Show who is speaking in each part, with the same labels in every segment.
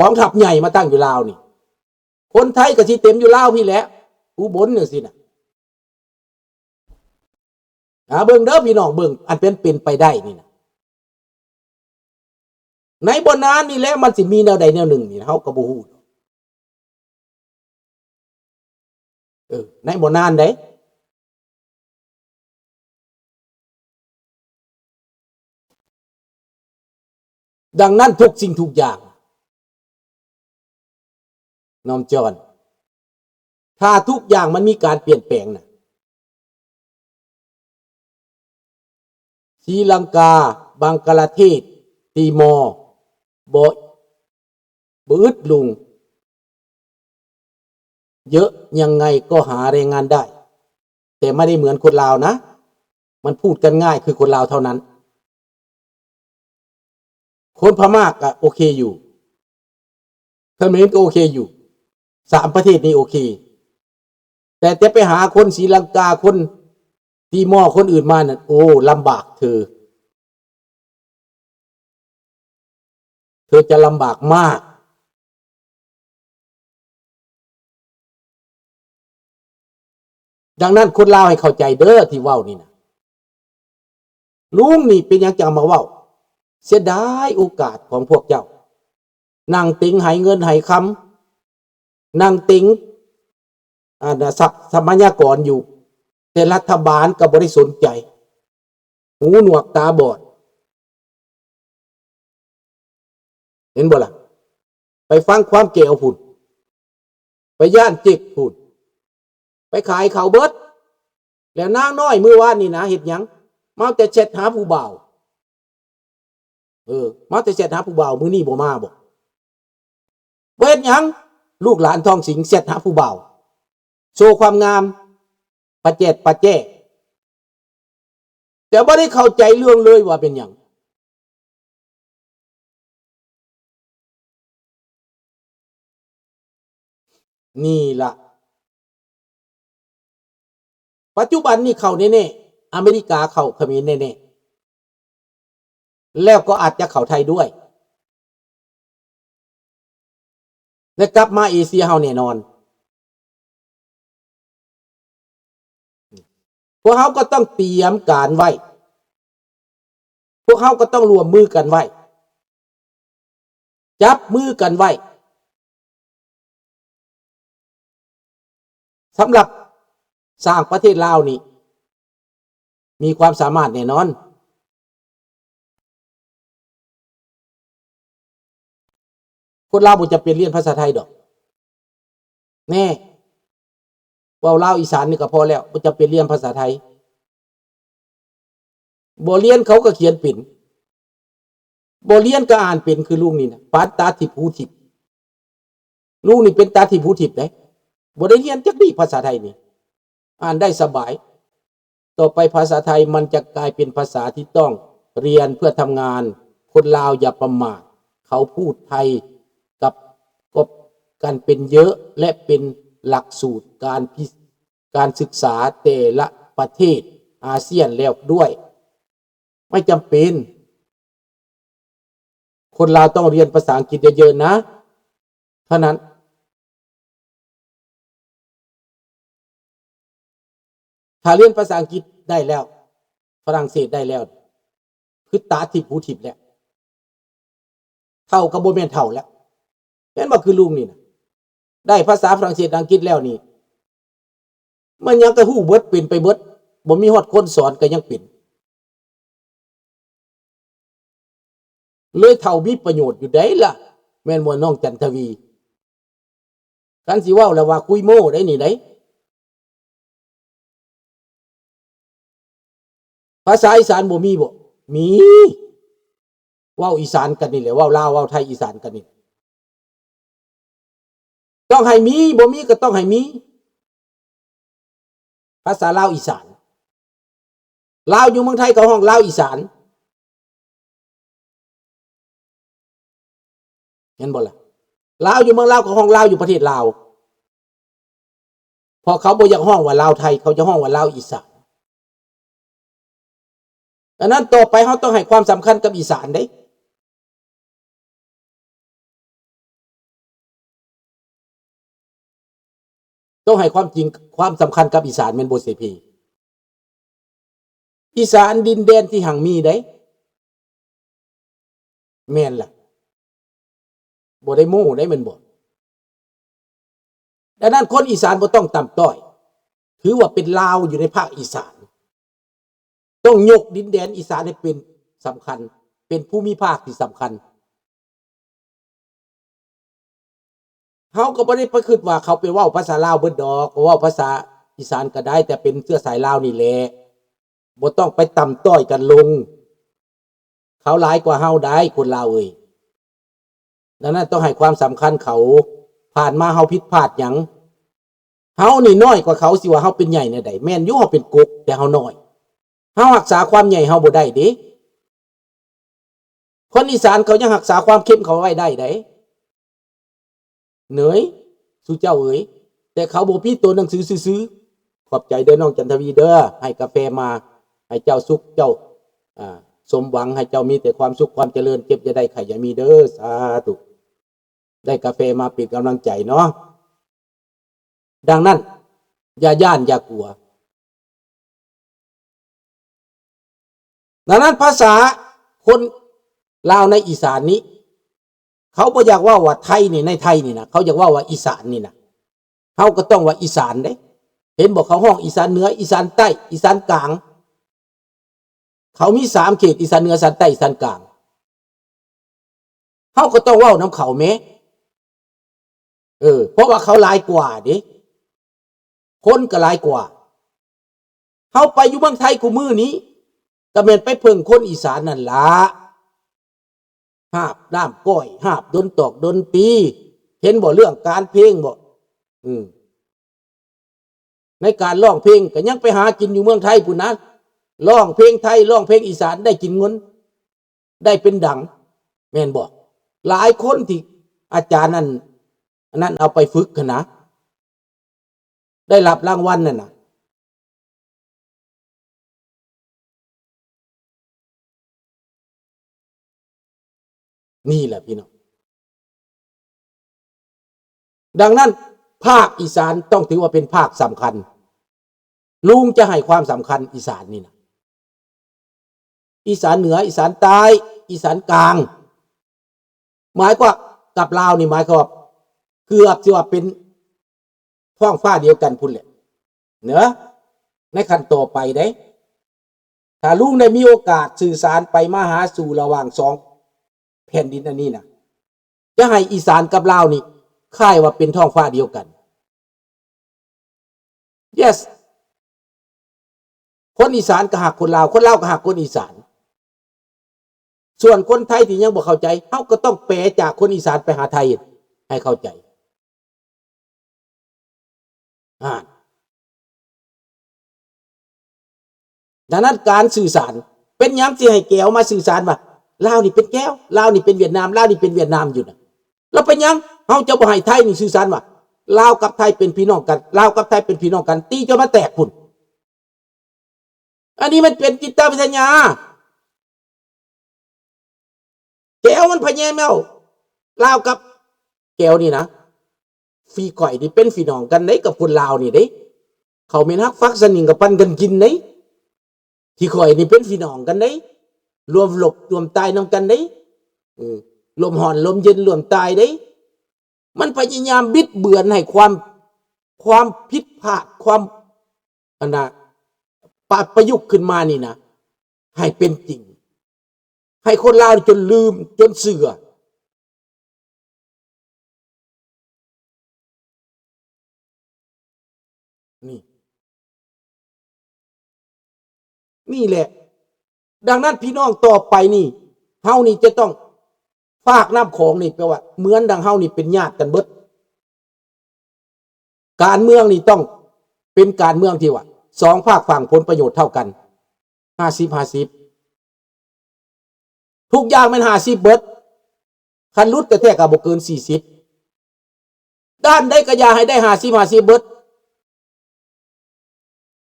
Speaker 1: กองทัพใหญ่มาตั้งอยู่ลาวนี่คนไทยก็สิเต็มอยู่ลาวพี่แหละอุบลเนี่ยสินะเบิ่งเด้อพี่น้องเบิ่งอันเป็นไปได้นี่นะในบ่นานนี่แหละมันสิมีแนวใดแนวหนึ่งนี่เฮาก็บ่ฮู้ในบ่นานเด้ดังนั้นทุกสิ่งทุกอย่างน้อมจอนถ้าทุกอย่างมันมีการเปลี่ยนแปลงนะศรีลังกาบังกลาเทศติมอร์บ่อึดลุงเยอะยังไงก็หาแรงงานได้แต่ไม่ได้เหมือนคนลาวนะมันพูดกันง่ายคือคนลาวเท่านั้นคนพม่าก็โอเคอยู่เขมรก็โอเคอยู่3ประเทศนี้โอเคแต่จะไปหาคนศรีลังกาคนติมอร์คนอื่นมานั่นโอ้ลำบากเธอจะลำบากมากดังนั้นคนลาวให้เข้าใจเด้อที่เว้านี่นะลุงนี่เป็นยังจะมาเว้าเสียดายโอกาสของพวกเจ้านั่งติงให้เงินให้คำนั่งติงทรัพยากรอยู่แต่รัฐบาลก็บ่ได้สนใจหูหนวกตาบอดเห็นบ่ล่ะไปฟังความเกี่ยวพุ่นไปย่านจิกพุ่นไปขายข้าวเบิดแล้วนางน้อยมื้อวานนี่นะเฮ็ดหยังมาแต่แชทหาผู้บ่าวมาแต่แชทหาผู้บ่าวมื้อนี้บ่มาบ่เฮ็ดหยังลูกหลานท้องสิงแชทหาผู้บ่าวโชว์ความงามประแจ้แต่บ่ได้เข้าใจเรื่องเลยว่าเป็นหยังนี่ล่ะปัจจุบันนี่เข้าแน่ๆอเมริกาเข้าเขมรแน่ๆแล้วก็อาจจะเข้าไทยด้วยและกลับมาเอเชียเฮาแน่นอนพวกเขาก็ต้องเตรียมการไว้พวกเขาก็ต้องรวมมือกันไว้จับมือกันไว้สำหรับสร้างประเทศลาวนี่มีความสามารถแน่นอนคนลาวบ่จะเป็นเรียนภาษาไทยดอกแน่เว้าลาวอีสานนี่ก็พอแล้วบ่จะเป็นเรียนภาษาไทยบ่เรียนเขาก็เขียนเป็นบ่เรียนก็อ่านเป็นคือลุงนี่นะปานตาทิพย์หูทิพย์ลุงนี่เป็นตาทิพย์หูทิพย์เด้บ่ได้เรียนจักดีภาษาไทยนี่อ่านได้สบายต่อไปภาษาไทยมันจะกลายเป็นภาษาที่ต้องเรียนเพื่อทำงานคนลาวอย่าประมาทเขาพูดไทยกับกันเป็นเยอะและเป็นหลักสูตรการศึกษาแต่ละประเทศอาเซียนแล้วด้วยไม่จำเป็นคนลาวต้องเรียนภาษาอังกฤษเยอะๆนะเท่านั้นถ้าเรียนภาษาอังกฤษได้แล้วฝรั่งเศสได้แล้วคือตาทิพย์หูทิพย์แล้วเท่ากับโบแมนเท่าแล้วนั่นว่าคือลุงนี่นะได้ภาษาฝรั่งเศสอังกฤษแล้วนี่มันยังกระหู้เบิดเป็นไปเบิดบ่มีฮอดคนสอนก็ยังเป็นเลยเท่ามีประโยชน์อยู่ได้ล่ะแม่นบ่น้องจันทวีกันสิเว้าแล้วว่าคุยโม้ได้นี่ได้ภาษาอีสานบ่มีบ่มีเว้าอีสานกันนี่แหละเว้าลาวเว้าไทยอีสานกันนี่ต้องให้มีบ่มีก็ต้องให้มีภาษาลาวอีสานลาวอยู่เมืองไทยก็ห้องลาวอีสานเห็นบ่ล่ะลาวอยู่เมืองลาวก็ห้องลาวอยู่ประเทศลาวพอเขาบ่อยากห้องว่าลาวไทยเขาจะห้องว่าลาวอีสานดังนั้นต่อไปเขาต้องให้ความสำคัญกับอีสานได้ ต้องให้ความจริงความสำคัญกับอีสานเป็นโบเซพีอีสานดินแดนที่หังมีได้แม่นล่ะบ่ได้โม้ได้มันบ่ดังนั้นคนอีสานบ่ต้องต่ำต้อยถือว่าเป็นลาวอยู่ในภาคอีสานต้องยกดินแดนอีสานให้เป็นสำคัญเป็นภูมิภาคที่สำคัญเฮาก็บ่ได้ไปคิดว่าเขาไปเว้าภาษาลาวเบิดดอกเว้าภาษาอีสานก็ได้แต่เป็นเชื้อสายลาวนี่แหละบ่ต้องไปต่ำต้อยกันลงเขาหลายกว่าเฮาได้คนลาวเอ้ยดังนั้นต้องให้ความสำคัญเขาผ่านมาเฮาผิดพลาดหยังเฮานี่น้อยกว่าเขาสิว่าเฮาเป็นใหญ่แนวใดแม่นอยู่เฮาเป็นกกแต่เฮาน้อยเฮารักษาความใหญ่เฮาบ่ได้เด้คนอีสานเขายังรักษาความเข้มเขาไว้ได้เด้เหนื่อยสู่เจ้าเอ๋ยแต่เขาบ่มีตัวหนังสือซื้อขอบใจเด้อน้องจันทวีเด้อให้กาแฟมาให้เจ้าสุขเจ้าสมหวังให้เจ้ามีแต่ความสุขความเจริญเก็บจะได้ไข่อย่ามีเด้อสาธุได้กาแฟมาเป็นกำลังใจเนาะดังนั้นอย่าย่านอย่ากลัวดังนั้นภาษาคนลาวในอีสานนี้เขาบ่อยากว่าไทยนี่ในไทยนี่นะเขาอยากว่าอีสานนี่นะเขาก็ต้องว่าอีสานเด้เห็นบอกเขาห้องอีสานเหนืออีสานใต้อีสานกลางเขามี3เขตอีสานเหนืออีสานใต้อีสานกลางเขาก็ต้องว่าน้ำเขาแม้เพราะว่าเขาหลายกว่าเด้คนก็หลายกว่าเขาไปอยู่เมืองไทยกูมือนี้ก็เป็นไปเพิ่งคนอีสานนั่นละหาบน้ำก้อยหาบดนตอกดนตรีเห็นบ่เรื่องการเพลงบ่ในการร้องเพลงก็ยังไปหากินอยู่เมืองไทยพุ่นนะร้องเพลงไทยร้องเพลงอีสานได้กินเงินได้เป็นดังแม่นบ่หลายคนที่อาจารย์นั่นเอาไปฝึกกันนะได้รับรางวัลนั่นน่ะนี่แหละพี่น้องดังนั้นภาคอีสานต้องถือว่าเป็นภาคสำคัญลุงจะให้ความสำคัญอีสานนี่นะอีสานเหนืออีสานใต้อีสานกลางหมายว่ากับลาวนี่หมายความเกือบจะว่าเป็นท้องฟ้าเดียวกันพุ่นแหละเนอะในขั้นต่อไปได้ถ้าลุงได้มีโอกาสสื่อสารไปมาหาสู่ระหว่าง2แผ่นดินอันนี้นะจะให้อีสานกับลาวนี่ค่ายว่าเป็นท้องฟ้าเดียวกัน yes คนอีสานก็หักคนลาวคนลาวก็หักคนอีสานส่วนคนไทยที่ยังบ่เข้าใจเขาก็ต้องแปลจากคนอีสานไปหาไทยให้เข้าใจดังนั้นการสื่อสารเป็นย้ำที่ให้แก้วมาสื่อสารว่าลาวนี่เป็นแก้วลาวนี่เป็นเวียดนามลาวนี่เป็นเวียดนามอยู่นะแล้วเป็นยังเขาจะบ่ให้ไทยนี่สื่อสารว่าลาวกับไทยเป็นพี่น้องกันลาวกับไทยเป็นพี่น้องกันตีจนมาแตกพุ่นอันนี้มันเป็นจิตวิทยาแก้วมันพะแยมเอาลาวกับแก้วนี่นะฟีก่อยนี่เป็นพี่น้องกันได้กับคนลาวนี่เด้เขาเป็นฮักฟักสนิงกับปันกันกินเด้ที่ข่อยนี่เป็นพี่น้องกันเด้รวมหลบรวมตายน้ำกันเด้รวมห่อนรวมเย็นรวมตายเด้มันพยายามบิดเบือนให้ความผิดพลาดความประยุกต์ขึ้นมานี่นะให้เป็นจริงให้คนลาวจนลืมจนเสื่อนี่แหละดังนั้นพี่น้องต่อไปนี่เฮานี่จะต้องฝากน้ำของนี่แปลว่าเหมือนดังเฮานี่เป็นญาติกันเบิดการเมืองนี่ต้องเป็นการเมืองที่ว่า2 ภาคฝั่งผลประโยชน์เท่ากัน50-50ทุกอย่างมัน50เบิดคันรุดแต่แท้ก็บ่เกิน40ด้านใดก็อย่าให้ได้50-50เบิด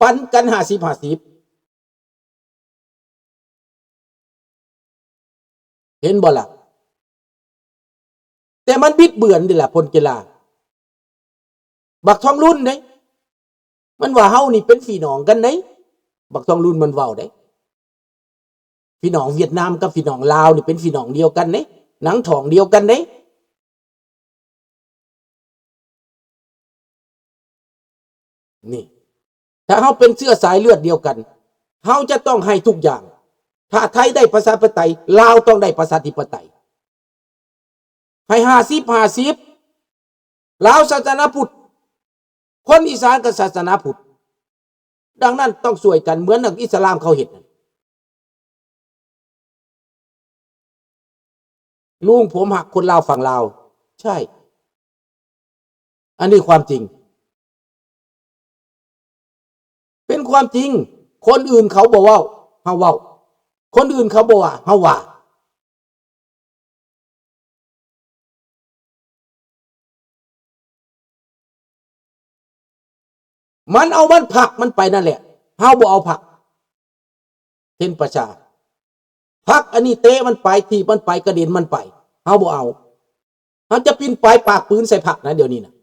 Speaker 1: ปันกัน50-50เห็นบ่ล่ะแต่มันบิดเบือนนี่แหละพลกีฬา บักทองรุ่นเด้มันว่าเฮานี่เป็นพี่น้องกันเด้บักทองรุ่นมันเว้าเด้พี่น้องเวียดนามกับพี่น้องลาวนี่เป็นพี่น้องเดียวกันเด้หนังท้องเดียวกันเด้นี่ถ้าเฮาเป็นเชื้อสายเลือดเดียวกันเฮาจะต้องให้ทุกอย่างถ้าไทยได้ประชาธิปไตยลาวต้องได้ประชาธิปไตยให้50-50ลาวศาสนาพุทธคนอีสานกับศาสนาพุทธดังนั้นต้องช่วยกันเหมือนอิสลามเขาเห็นลุงผมหักคนลาวฝั่งลาวใช่อันนี้ความจริงเป็นความจริงคนอื่นเขาบอกว่าเฮาเว้าคนอื่นเขาบอกว่าเฮาว่ามันเอามันผักมันไปนั่นแหละเฮาบ่เอาผักเห็นประชาผักอันนี้เตะมันไปทีมันไปกระเด็นมันไปเฮาบ่เอาเฮาจะปีนปลายปากปืนใส่ผักนะเดี๋ยวนี้นะ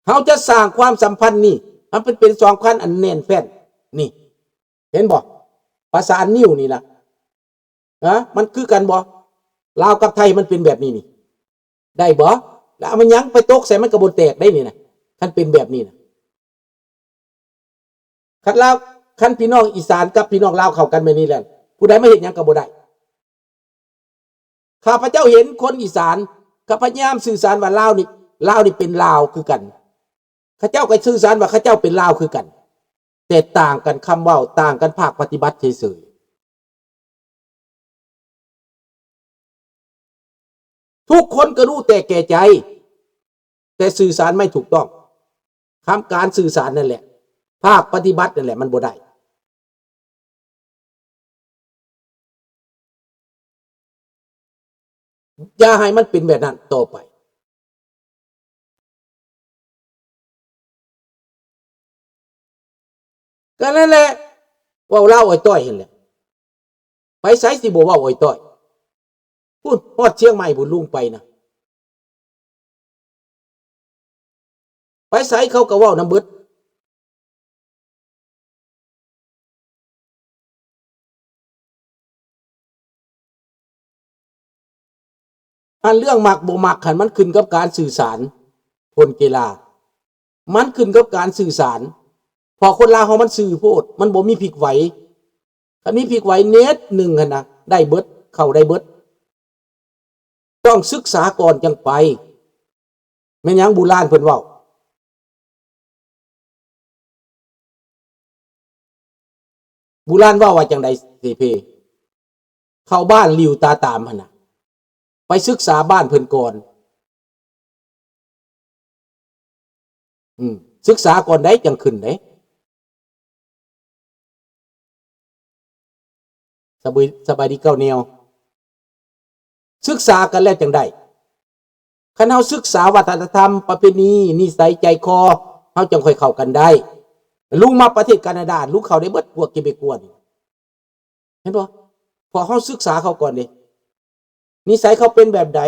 Speaker 1: เฮาจะสร้างความสัมพันธ์นี่มันเป็นสองพันอันแน่นแฟ้นนี่เห็นบ่ภาษานิ้วนี่ล่ะมันคือกันบ่ลาวกับไทยมันเป็นแบบนี้นี่ได้บ่แล้วมันยังไปตกใส่มันกระบวนแตกได้นี่นะคันเป็นแบบนี้นะคันลาวคันพี่น้องอีสานกับพี่น้องลาวเข้ากันแบบนี้แล้วผู้ใดไม่เห็นยังกระบวนได้ข้าพเจ้าเห็นคนอีสานข้าพเจ้าสื่อสารว่าลาวนี่เป็นลาวคือกันข้าเจ้าก็สื่อสารว่าข้าเจ้าเป็นลาวคือกันแต่ต่างกันคำเว้าต่างกันภาคปฏิบัติเฉยทุกคนก็รู้แต่แก่ใจแต่สื่อสารไม่ถูกต้องคำการสื่อสารนั่นแหละภาคปฏิบัตินั่นแหละมันบ่ได้อย่าให้มันเป็นแบบนั้นต่อไปก็นั่นแหละว่าเล่าอ้อยต้อยเห็นแหละไปไสสิบ่ว่าอ้อยต้อยพูดฮอดเชียงใหม่บุญลุงไปนะไปไสเขาก็เว้าน้ำเบิดอันเรื่องมักบ่มักขันมันขึ้นกับการสื่อสารพลกีฬามันขึ้นกับการสื่อสารพอคนลาวเฮามันสื่อโพดมันบ่มีพลิกไหวคันนี้พลิกไหวเน็ตหนึ่งหั่นนะได้เบิดเข้าได้เบิดต้องศึกษาก่อนจังไปแม่นหยังโบราณเพิ่นเว้าโบราณเว้าว่าจังได๋สิเพเข้าบ้านหลิวตาตามหั่นน่ะไปศึกษาบ้านเพิ่นก่อนศึกษาก่อนได้จังขึ้นเด้สบายดีเก้าแนวศึกษากันแล้วจังได้คันเฮาศึกษาวัฒนธรรมประเพณีนิสัยใจคอเฮาจังค่อยเข้ากันได้ลุงมาประเทศแคนาดาลุงเข้าได้เบิดพวกเกเบกวนเห็นบ่พอเฮาศึกษาเขาก่อนเด้นิสัยเขาเป็นแบบใด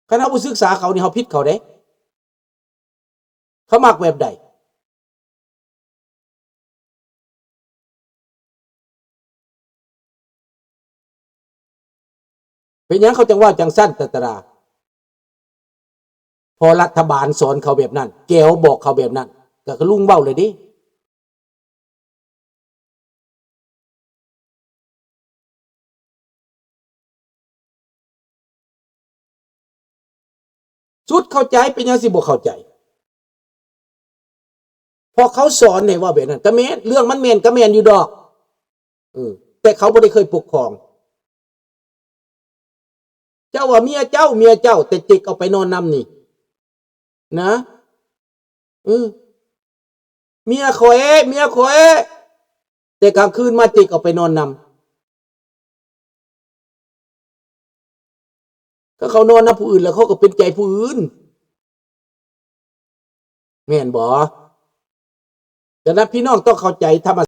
Speaker 1: คันเฮาบ่ศึกษาเขานี่เฮาผิดเขาเด้เขามักแบบใดเป็นหยังเขาจังว่าจังสั้นตะตราพอรัฐบาลสอนเขาแบบนั้นแก้วบอกเขาแบบนั้นก็ลุงเว้าเลยดิสุดเข้าใจเป็นหยังสิบ่เข้าใจพอเขาสอนให้ว่าแบบนั้นก็แม่นเรื่องมันแม่นก็แม่นอยู่ดอกแต่เขาบ่ได้เคยปกครองเจ้าว่าเมียเจ้าแต่จิกเอาไปนอนนำนี่นะเมียขอยแต่กลางคืนมาจิกเอาไปนอนนำก็เขานอนนำผู้อื่นแล้วเขาก็เป็นใจผู้อื่นแม่นบ่แต่นะพี่น้องต้องเข้าใจธรรม